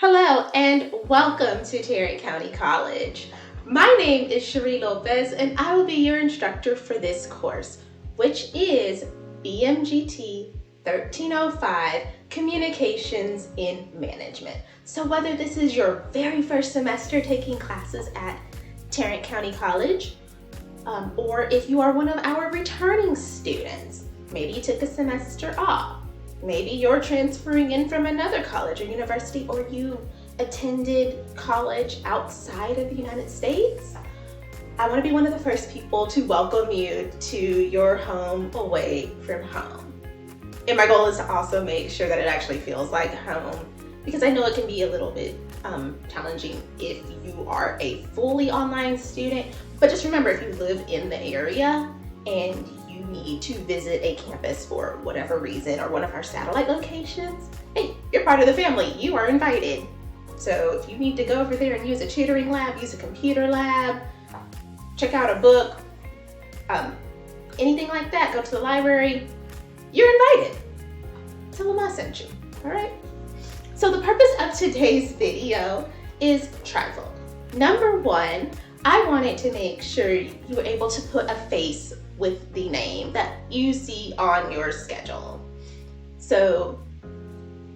Hello and welcome to Tarrant County College. My name is Cherie Lopez and I will be your instructor for this course, which is BMGT 1305, Communications in Management. So whether this is your very first semester taking classes at Tarrant County College, or if you are one of our returning students, maybe you took a semester off, maybe you're transferring in from another college or university, or you attended college outside of the United States, I want to be one of the first people to welcome you to your home away from home. And my goal is to also make sure that it actually feels like home, because I know it can be a little bit challenging if you are a fully online student. But just remember, if you live in the area and you need to visit a campus for whatever reason or one of our satellite locations, hey, you're part of the family. You are invited. So if you need to go over there and use a tutoring lab, use a computer lab, check out a book, anything like that, go to the library, you're invited. Tell them I sent you, all right? So the purpose of today's video is trifold. Number one, I wanted to make sure you were able to put a face with the name that you see on your schedule. So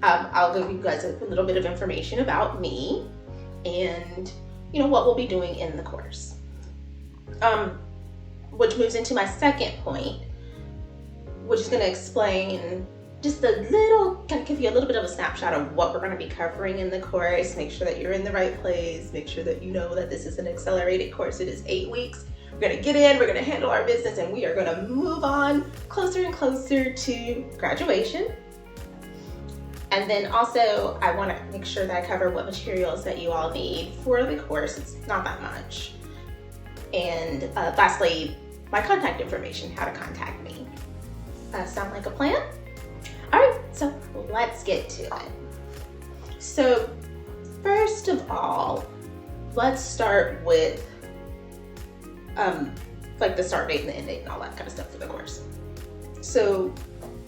I'll give you guys a little bit of information about me and what we'll be doing in the course. Which moves into my second point, which is going to explain just kind of give you a little bit of a snapshot of what we're going to be covering in the course. Make sure that you're in the right place. Make sure that you know that this is an accelerated course. It is 8 weeks. We're going to get in, we're going to handle our business, and we are going to move on closer and closer to graduation. And then also, I want to make sure that I cover what materials that you all need for the course. It's not that much. And lastly, my contact information, how to contact me. Sound like a plan? All right, so let's get to it. So first of all, let's start with like the start date and the end date and all that kind of stuff for the course. So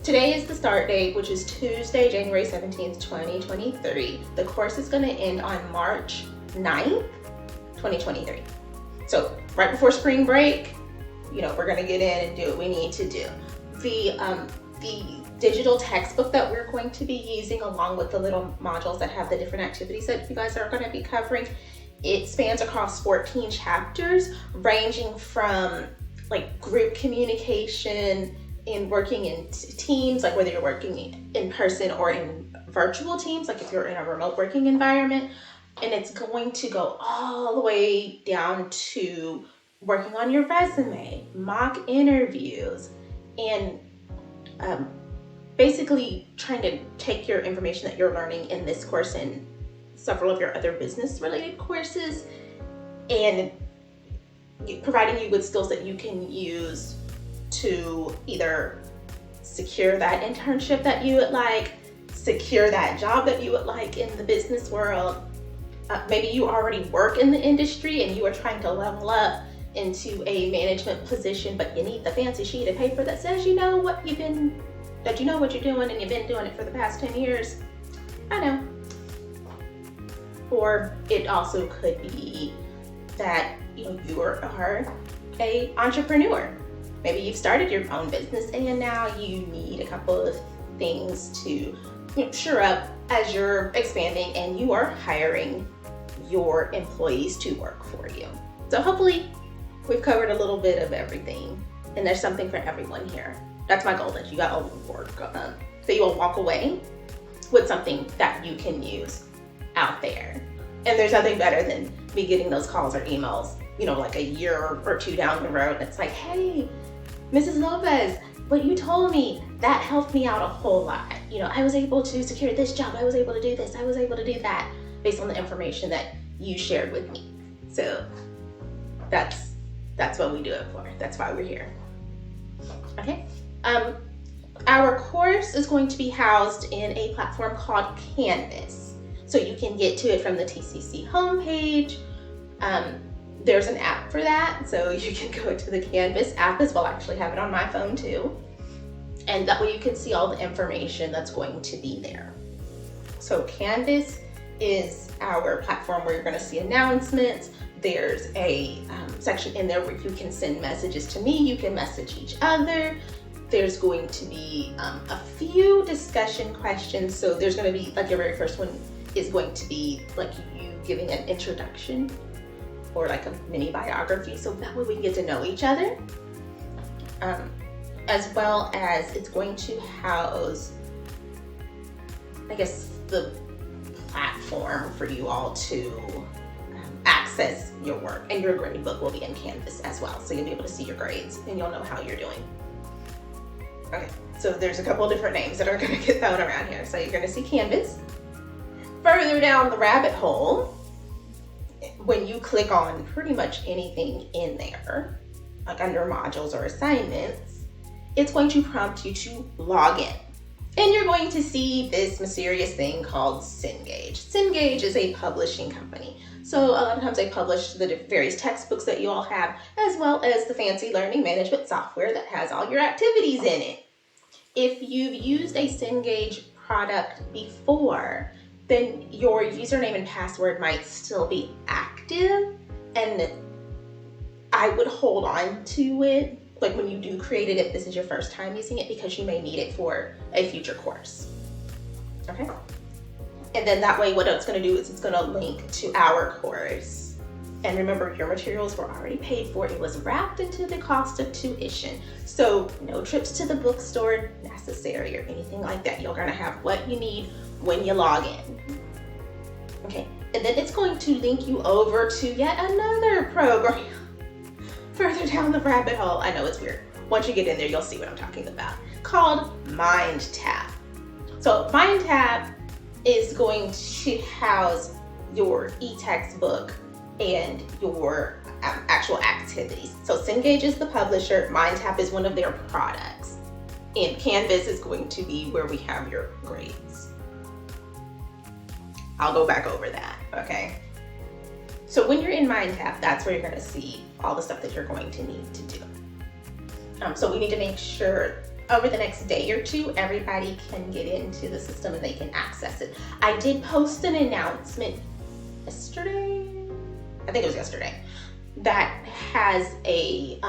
today is the start date, which is Tuesday, January 17th, 2023. The course is going to end on March 9th, 2023. So right before spring break, we're going to get in and do what we need to do. The digital textbook that we're going to be using, along with the little modules that have the different activities that you guys are going to be covering, it spans across 14 chapters, ranging from like group communication and working in teams, like whether you're working in person or in virtual teams, like if you're in a remote working environment. And it's going to go all the way down to working on your resume, mock interviews, and basically trying to take your information that you're learning in this course and several of your other business related courses and providing you with skills that you can use to either secure that internship that you would like, secure that job that you would like in the business world. Maybe you already work in the industry and you are trying to level up into a management position, but you need the fancy sheet of paper that says you know what you're doing and you've been doing it for the past 10 years. I know. Or it also could be that you are a entrepreneur. Maybe you've started your own business and now you need a couple of things to shore up as you're expanding and you are hiring your employees to work for you. So hopefully we've covered a little bit of everything and there's something for everyone here. That's my goal, that you got all work so you will walk away with something that you can use out there. And there's nothing better than me getting those calls or emails, like a year or two down the road. It's like, hey, Mrs. Lopez, what you told me, that helped me out a whole lot. I was able to secure this job. I was able to do this. I was able to do that based on the information that you shared with me. So that's what we do it for. That's why we're here. Okay. Our course is going to be housed in a platform called Canvas. So you can get to it from the TCC homepage. There's an app for that, so you can go to the Canvas app as well. I actually have it on my phone too. And that way you can see all the information that's going to be there. So Canvas is our platform where you're going to see announcements. There's a section in there where you can send messages to me, you can message each other. There's going to be a few discussion questions. So there's going to be, like, your very first one is going to be like you giving an introduction or like a mini biography. So that way we can get to know each other. As well as it's going to house, I guess, the platform for you all to access your work, and your grade book will be in Canvas as well. So you'll be able to see your grades and you'll know how you're doing. Okay, so there's a couple of different names that are going to get thrown around here. So you're going to see Canvas. Further down the rabbit hole, when you click on pretty much anything in there, like under modules or assignments, it's going to prompt you to log in. And you're going to see this mysterious thing called Cengage. Cengage is a publishing company. So a lot of times they publish the various textbooks that you all have, as well as the fancy learning management software that has all your activities in it. If you've used a Cengage product before, then your username and password might still be active, and I would hold on to it, like when you do create it, if this is your first time using it, because you may need it for a future course. Okay? And then that way what it's going to do is it's going to link to our course. And remember, your materials were already paid for. It was wrapped into the cost of tuition. So no trips to the bookstore necessary or anything like that. You're going to have what you need when you log in. Okay, and then it's going to link you over to yet another program further down the rabbit hole. I know it's weird. Once you get in there, you'll see what I'm talking about. Called MindTap. So MindTap is going to house your e-textbook and your actual activities. So Cengage is the publisher, MindTap is one of their products, and Canvas is going to be where we have your grades. I'll go back over that, okay? So when you're in MindTap, that's where you're gonna see all the stuff that you're going to need to do. So we need to make sure over the next day or two, everybody can get into the system and they can access it. I did post an announcement yesterday, I think it was yesterday, that has a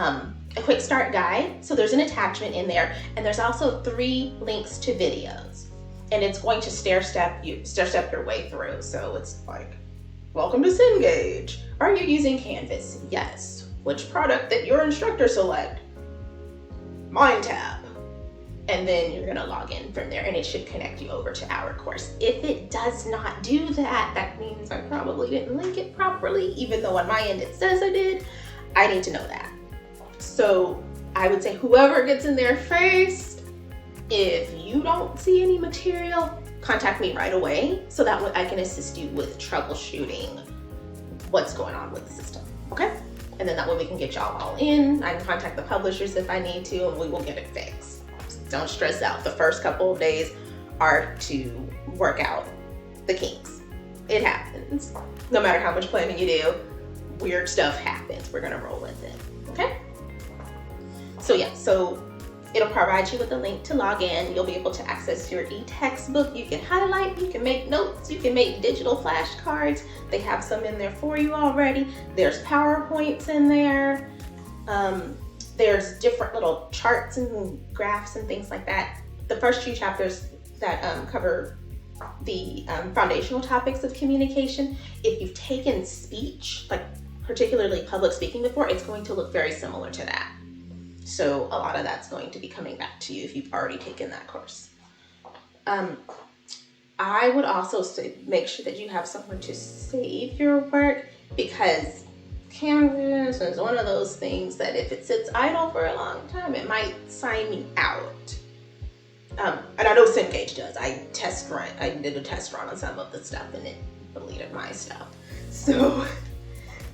quick start guide. So there's an attachment in there, and there's also 3 links to videos, and it's going to stair-step your way through. So it's like, welcome to Cengage. Are you using Canvas? Yes. Which product did your instructor select? MindTap. And then you're gonna log in from there, and it should connect you over to our course. If it does not do that, that means I probably didn't link it properly, even though on my end it says I did. I need to know that. So I would say whoever gets in there first, if you don't see any material, contact me right away so that way I can assist you with troubleshooting what's going on with the system, okay? And then that way we can get y'all all in. I can contact the publishers if I need to, and we will get it fixed. Don't stress out. The first couple of days are to work out the kinks. It happens. No matter how much planning you do, weird stuff happens. We're gonna roll with it, okay? So yeah, so it'll provide you with a link to log in. You'll be able to access your e-textbook. You can highlight, you can make notes, you can make digital flashcards. They have some in there for you already. There's PowerPoints in there. There's different little charts and graphs and things like that. The first 2 chapters that cover the foundational topics of communication, if you've taken speech, like particularly public speaking before, it's going to look very similar to that. So a lot of that's going to be coming back to you if you've already taken that course. I would also say make sure that you have somewhere to save your work, because Canvas is one of those things that if it sits idle for a long time, it might sign you out. And I know Cengage does. I did a test run on some of the stuff and it deleted my stuff. So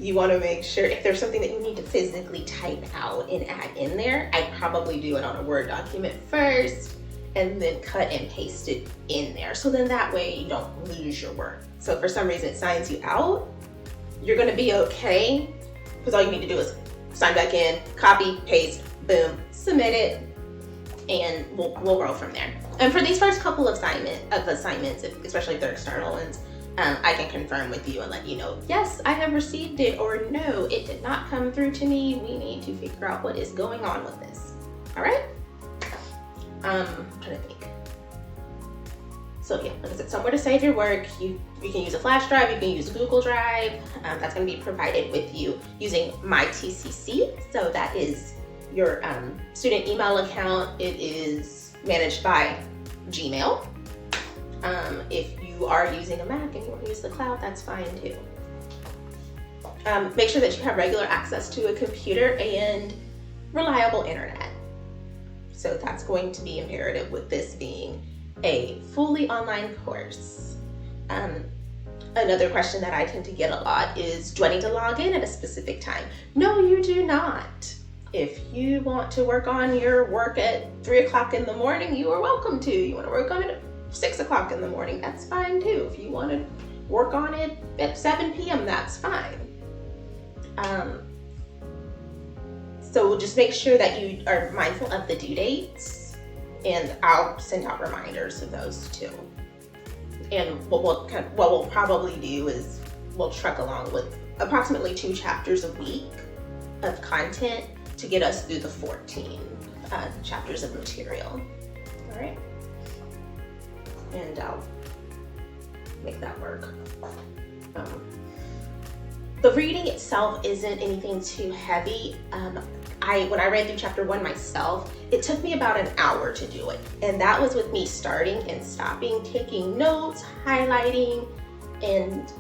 you want to make sure if there's something that you need to physically type out and add in there, I'd probably do it on a Word document first and then cut and paste it in there. So then that way you don't lose your work. So if for some reason it signs you out, you're gonna be okay, because all you need to do is sign back in, copy, paste, boom, submit it, and we'll roll from there. And for these first couple of assignments, especially if they're external ones, I can confirm with you and let you know, yes, I have received it, or no, it did not come through to me. We need to figure out what is going on with this. All right? I'm trying to think. So yeah, like I said, somewhere to save your work. You can use a flash drive, you can use Google Drive. That's going to be provided with you using My TCC. So that is your student email account. It is managed by Gmail. If you are using a Mac and you want to use the cloud, that's fine too. Make sure that you have regular access to a computer and reliable internet. So that's going to be imperative with this being a fully online course. Another question that I tend to get a lot is, do I need to log in at a specific time? No, you do not. If you want to work on your work at 3 o'clock in the morning, you are welcome to. You want to work on it at 6 o'clock in the morning, that's fine too. If you want to work on it at 7 p.m., that's fine. So just make sure that you are mindful of the due dates, and I'll send out reminders of those too. And what we'll probably do is we'll truck along with approximately 2 chapters a week of content to get us through the 14 chapters of material. All right, and I'll make that work. The reading itself isn't anything too heavy. When I read through chapter 1 myself, it took me about an hour to do it. And that was with me starting and stopping, taking notes, highlighting, and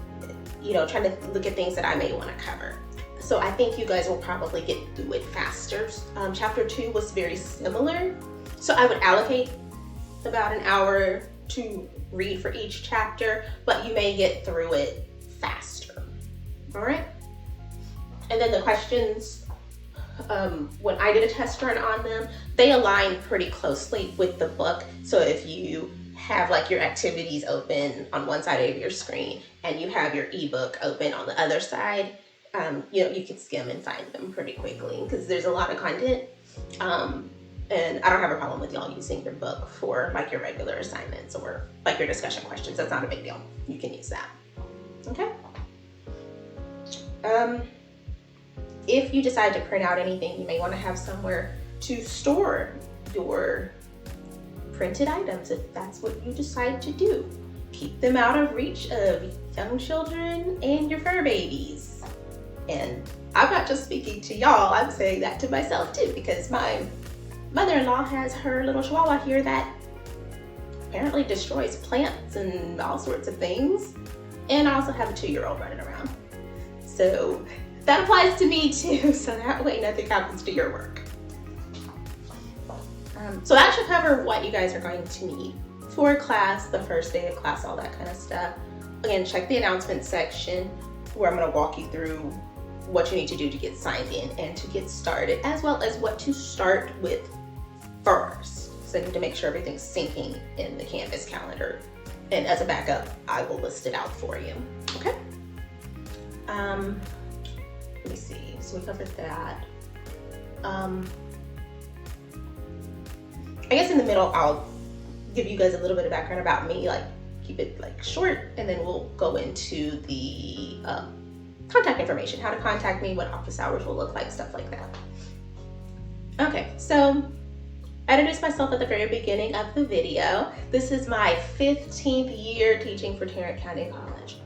trying to look at things that I may want to cover. So I think you guys will probably get through it faster. Chapter 2 was very similar. So I would allocate about an hour to read for each chapter, but you may get through it faster. All right? And then the questions, when I did a test run on them, they align pretty closely with the book. So if you have like your activities open on one side of your screen and you have your ebook open on the other side, you can skim and find them pretty quickly because there's a lot of content. And I don't have a problem with y'all using your book for like your regular assignments or like your discussion questions. That's not a big deal. You can use that. Okay. If you decide to print out anything, you may want to have somewhere to store your printed items if that's what you decide to do. Keep them out of reach of young children and your fur babies. And I'm not just speaking to y'all, I'm saying that to myself too, because my mother-in-law has her little chihuahua here that apparently destroys plants and all sorts of things. And I also have a 2-year-old running around. So that applies to me too, so that way nothing happens to your work. So that should cover what you guys are going to need for class, the first day of class, all that kind of stuff. Again, check the announcement section where I'm going to walk you through what you need to do to get signed in and to get started, as well as what to start with first. So I need to make sure everything's syncing in the Canvas calendar. And as a backup, I will list it out for you. Okay? Let me see. So we covered that. I guess in the middle, I'll give you guys a little bit of background about me, like keep it like short, and then we'll go into the contact information, how to contact me, what office hours will look like, stuff like that. Okay, so I introduced myself at the very beginning of the video. This is my 15th year teaching for Tarrant County College.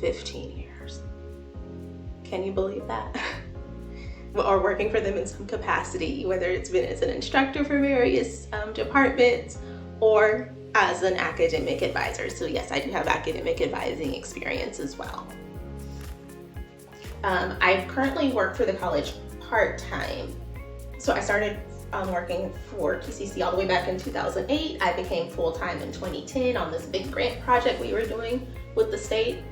15 years. Can you believe that? Or working for them in some capacity, whether it's been as an instructor for various departments or as an academic advisor. So yes, I do have academic advising experience as well. I currently work for the college part-time. So I started working for TCC all the way back in 2008. I became full-time in 2010 on this big grant project we were doing with the state.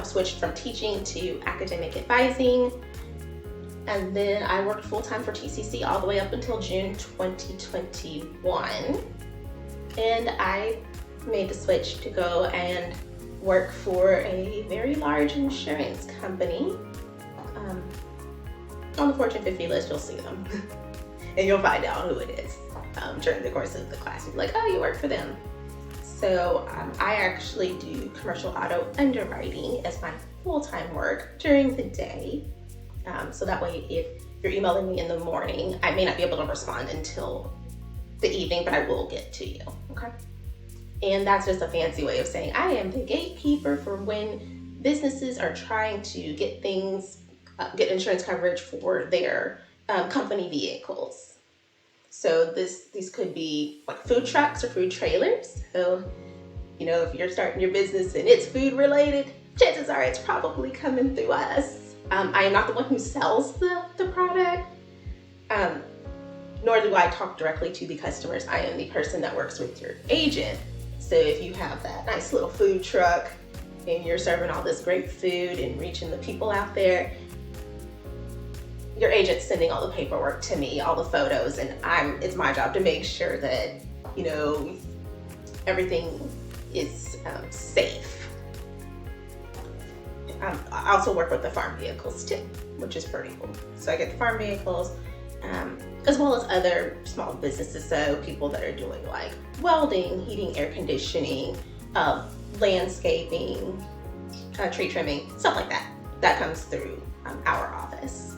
Switched from teaching to academic advising. And then I worked full-time for TCC all the way up until June 2021. And I made the switch to go and work for a very large insurance company. On the Fortune 50 list, you'll see them. And you'll find out who it is during the course of the class. You'll be like, oh, you work for them. So I actually do commercial auto underwriting as my full-time work during the day. So that way, if you're emailing me in the morning, I may not be able to respond until the evening, but I will get to you, okay? And that's just a fancy way of saying I am the gatekeeper for when businesses are trying to get get insurance coverage for their company vehicles. So these could be like food trucks or food trailers. So, if you're starting your business and it's food related, chances are it's probably coming through us. I am not the one who sells the product, nor do I talk directly to the customers. I am the person that works with your agent. So if you have that nice little food truck and you're serving all this great food and reaching the people out there, your agent's sending all the paperwork to me, all the photos, and it's my job to make sure that, everything is safe. I also work with the farm vehicles too, which is pretty cool. So I get the farm vehicles, as well as other small businesses. So people that are doing like welding, heating, air conditioning, landscaping, tree trimming, stuff like that. That comes through our office.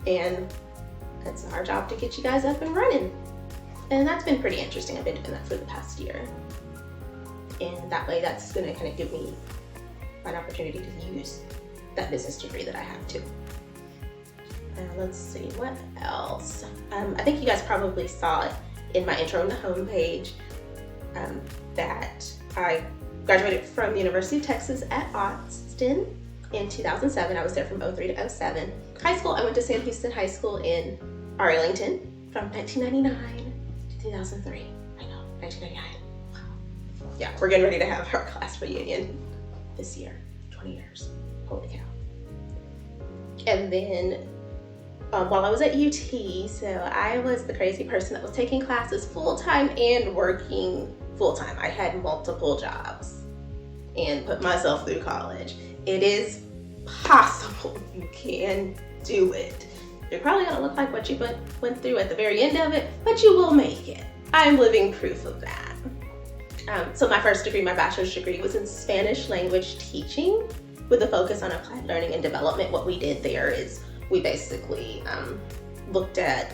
And it's our job to get you guys up and running. And that's been pretty interesting. I've been doing that for the past year. And that way, that's gonna kind of give me an opportunity to use that business degree that I have too. Let's see, what else? I think you guys probably saw it in my intro on the homepage that I graduated from University of Texas at Austin in 2007. I was there from 03 to 07. High school, I went to Sam Houston High School in Arlington from 1999 to 2003. I know, 1999. Wow. Yeah, we're getting ready to have our class reunion this year, 20 years. Holy cow. And then while I was at UT, so I was the crazy person that was taking classes full-time and working full-time. I had multiple jobs and put myself through college. It is possible. You can do it. You're probably gonna look like what you went through at the very end of it, but you will make it. I'm living proof of that. So my first degree, my bachelor's degree, was in Spanish language teaching with a focus on applied learning and development. What we did there is we basically looked at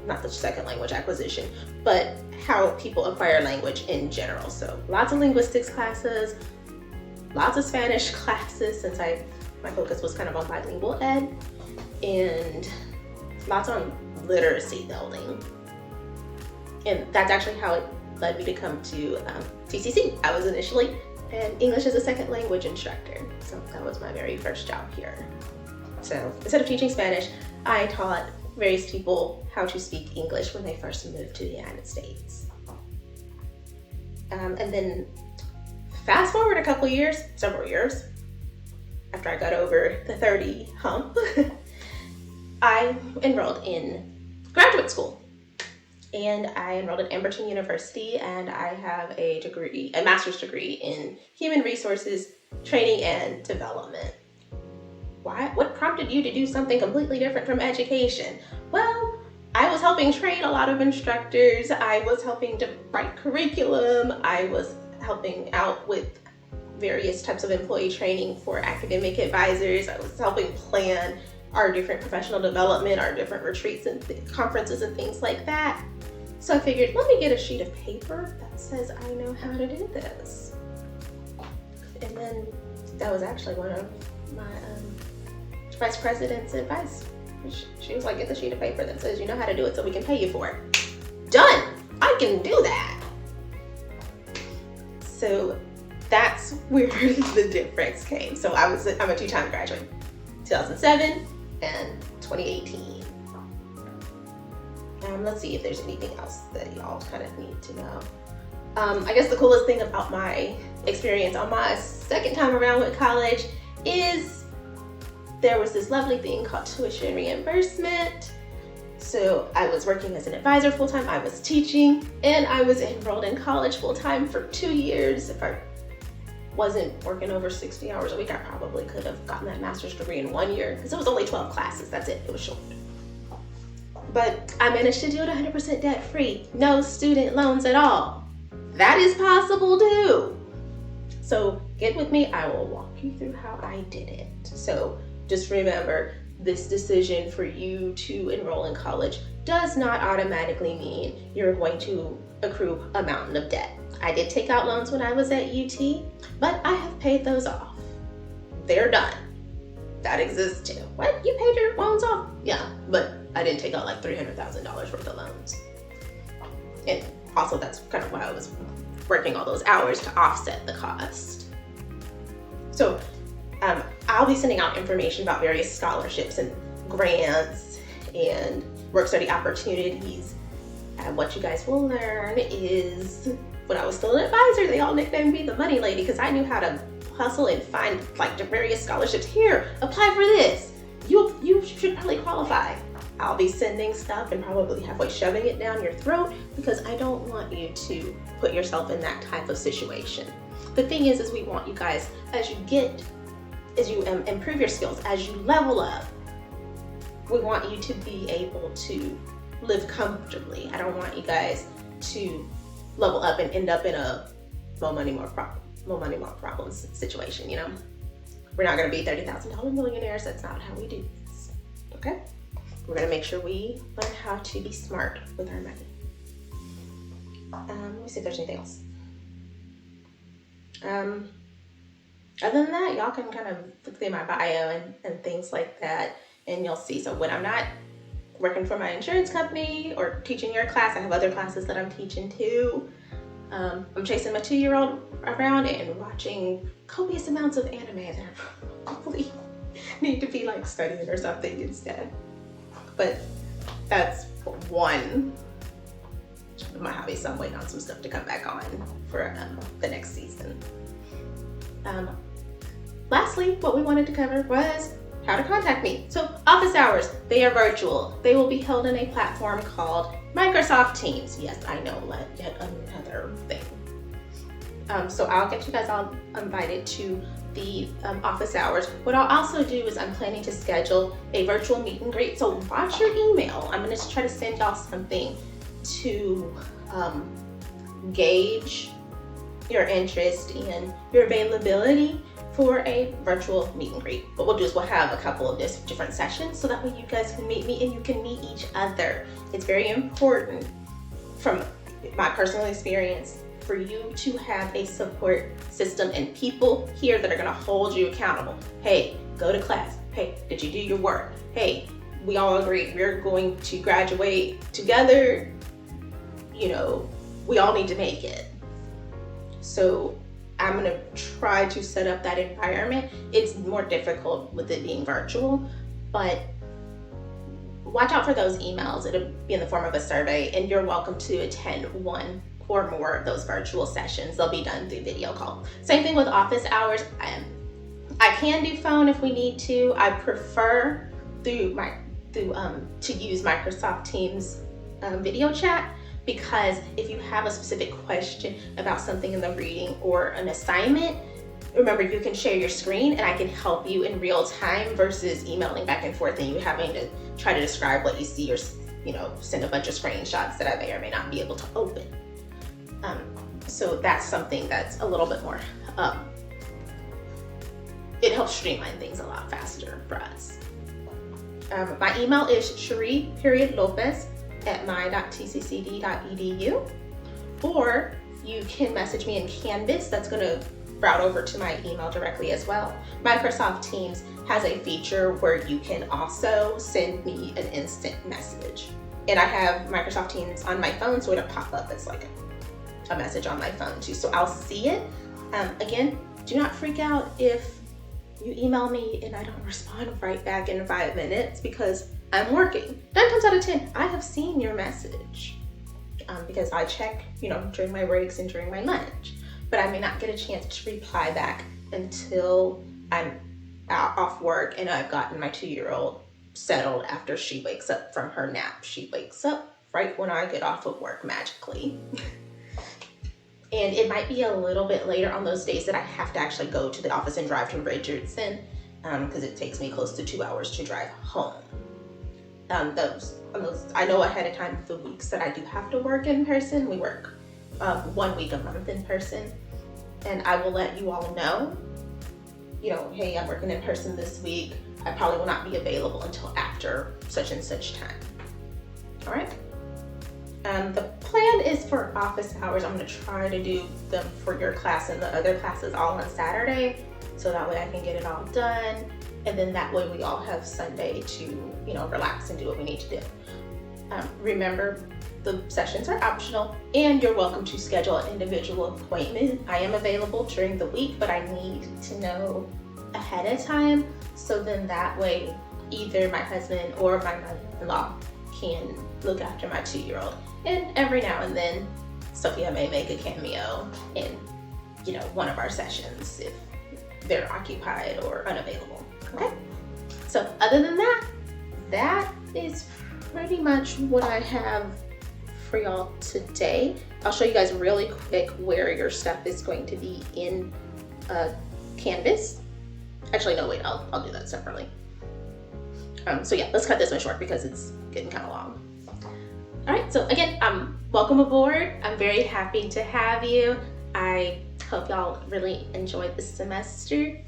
not the second language acquisition, but how people acquire language in general. So lots of linguistics classes, lots of Spanish classes, since my focus was kind of on bilingual ed, and lots on literacy building. And that's actually how it led me to come to TCC. I was initially an English as a second language instructor. So that was my very first job here. So instead of teaching Spanish, I taught various people how to speak English when they first moved to the United States. And then fast forward several years, after I got over the 30 hump, I enrolled in graduate school. And I enrolled at Amberton University, and I have a master's degree in human resources training and development. Why? What prompted you to do something completely different from education? Well, I was helping train a lot of instructors. I was helping to write curriculum. I was helping out with various types of employee training for academic advisors. I was helping plan our different professional development, our different retreats and conferences and things like that. So I figured, let me get a sheet of paper that says I know how to do this. And then that was actually one of my vice president's advice. She was like, get the sheet of paper that says you know how to do it so we can pay you for it. Done! I can do that! So that's where the difference came. So I'm a two-time graduate, 2007 and 2018. Let's see if there's anything else that y'all kind of need to know. I guess the coolest thing about my experience on my second time around with college is there was this lovely thing called tuition reimbursement. So I was working as an advisor full-time, I was teaching, and I was enrolled in college full-time for 2 years. If I wasn't working over 60 hours a week, I probably could have gotten that master's degree in 1 year, because it was only 12 classes, that's it was short. But I managed to do it 100% debt-free, no student loans at all. That is possible too. So get with me, I will walk you through how I did it. So just remember, this decision for you to enroll in college does not automatically mean you're going to accrue a mountain of debt. I did take out loans when I was at UT, but I have paid those off. They're done. That exists too. What? You paid your loans off? Yeah, but I didn't take out like $300,000 worth of loans. And also that's kind of why I was working all those hours to offset the cost. So I'll be sending out information about various scholarships and grants and work study opportunities. And what you guys will learn is, when I was still an advisor, they all nicknamed me the money lady because I knew how to hustle and find like the various scholarships. Here, apply for this. You should probably qualify. I'll be sending stuff and probably halfway shoving it down your throat because I don't want you to put yourself in that type of situation. The thing is we want you guys, as you improve your skills, as you level up, we want you to be able to live comfortably. I don't want you guys to level up and end up in a more money, more problems situation, you know? We're not gonna be $30,000 millionaires. That's not how we do this, okay? We're gonna make sure we learn how to be smart with our money. Let me see if there's anything else. Other than that, y'all can kind of look through my bio and things like that, and you'll see. So when I'm not working for my insurance company or teaching your class, I have other classes that I'm teaching too. I'm chasing my 2-year-old around and watching copious amounts of anime that I probably need to be like studying or something instead. But that's one of my hobbies, so I'm waiting on some stuff to come back on for the next season. Lastly, what we wanted to cover was how to contact me. So office hours, they are virtual. They will be held in a platform called Microsoft Teams. Yes, I know, yet another thing. So I'll get you guys all invited to the office hours. What I'll also do is I'm planning to schedule a virtual meet and greet. So watch your email. I'm gonna try to send y'all something to gauge your interest and your availability for a virtual meet and greet. What we'll do is we'll have a couple of different sessions so that way you guys can meet me and you can meet each other. It's very important, from my personal experience, for you to have a support system and people here that are gonna hold you accountable. Hey, go to class. Hey, did you do your work? Hey, we all agreed we're going to graduate together. You know, we all need to make it. So I'm gonna try to set up that environment. It's more difficult with it being virtual, but watch out for those emails. It'll be in the form of a survey, and you're welcome to attend one or more of those virtual sessions. They'll be done through video call. Same thing with office hours. I can do phone if we need to. I prefer to use Microsoft Teams video chat, because if you have a specific question about something in the reading or an assignment, remember, you can share your screen and I can help you in real time versus emailing back and forth and you having to try to describe what you see or, you know, send a bunch of screenshots that I may or may not be able to open. So that's something that's a little bit more, it helps streamline things a lot faster for us. My email is cherie.lopez@my.tccd.edu, or you can message me in Canvas. That's going to route over to my email directly as well. Microsoft Teams has a feature where you can also send me an instant message. And I have Microsoft Teams on my phone, so it'll pop up as like a message on my phone too. So I'll see it. Again, do not freak out if you email me and I don't respond right back in 5 minutes, because I'm working. 9 times out of 10, I have seen your message because I check, you know, during my breaks and during my lunch. But I may not get a chance to reply back until I'm off work and I've gotten my 2-year-old settled after she wakes up from her nap. She wakes up right when I get off of work magically. And it might be a little bit later on those days that I have to actually go to the office and drive to Richardson, because it takes me close to 2 hours to drive home. I know ahead of time the weeks that I do have to work in person, we work 1 week a month in person. And I will let you all know, hey, I'm working in person this week. I probably will not be available until after such and such time. All right. The plan is for office hours. I'm going to try to do them for your class and the other classes all on Saturday, so that way I can get it all done. And then that way we all have Sunday to, relax and do what we need to do. Remember, the sessions are optional, and you're welcome to schedule an individual appointment. I am available during the week, but I need to know ahead of time, so then that way either my husband or my mother-in-law can look after my 2-year-old. And every now and then, Sophia may make a cameo in, one of our sessions if they're occupied or unavailable. Okay? So other than that, that is pretty much what I have for y'all today. I'll show you guys really quick where your stuff is going to be in Canvas. Actually, no, wait, I'll do that separately. So yeah, let's cut this one short because it's getting kind of long. All right, so again, welcome aboard. I'm very happy to have you. I hope y'all really enjoyed this semester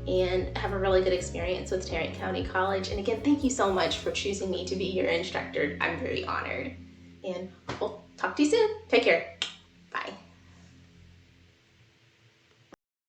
and have a really good experience with Tarrant County College. And again, thank you so much for choosing me to be your instructor. I'm very honored. And we'll talk to you soon. Take care. Bye.